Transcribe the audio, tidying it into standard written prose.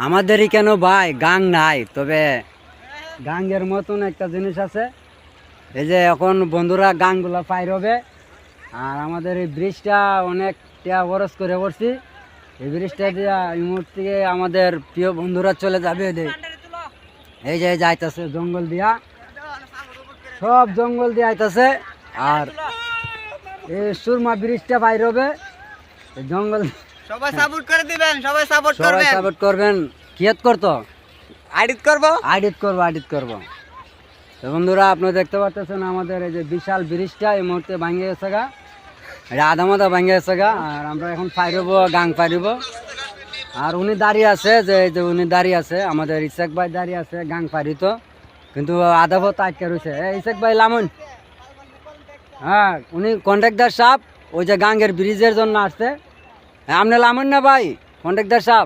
আমাদেরই কেন ভাই গাং নাই, তবে গাঙ্গের মতন একটা জিনিস আছে। এই যে এখন বন্ধুরা গাংগুলা পাইর হবে, আর আমাদের এই ব্রিজটা অনেকটা খরচ করে করছি। এই ব্রিজটা দিয়া এই মুহূর্তে আমাদের প্রিয় বন্ধুরা চলে যাবে। এই যে যাইতেছে জঙ্গল দিয়া, সব জঙ্গল দিয়ে আইতাছে। আর এই সুরমা ব্রিজটা বাইর হবে এই জঙ্গল। সবাই সাপোর্ট করে দিবেন, সবাই সাপোর্ট করবেন, সাপোর্ট করবেন। কিয়ত করতো এডিট করব। এডিট করবো। তো বন্ধুরা আপনারা দেখতে পাচ্ছেন আমাদের এই যে বিশাল ব্রিজটা এই মুহূর্তে ভাঙে গেছে গা, এটা আধা মাথা ভাঙে গেছে গা। আর আমরা এখন পাইরব, গাং পাইরব। আর উনি দাঁড়িয়ে আছে, যে উনি দাঁড়িয়ে আছে, আমাদের ইসাক ভাই দাঁড়িয়ে আছে গাং পারিত, কিন্তু আধা পথ আটকে রয়েছে। ইসাক ভাই লামুন, হ্যাঁ উনি কন্ট্রাক্টর সাহেব, ওই যে গাঙ্গের ব্রিজের জন্য আসছে। আপনি লামুন না ভাই, কন্ট্রাক্টর সাহেব।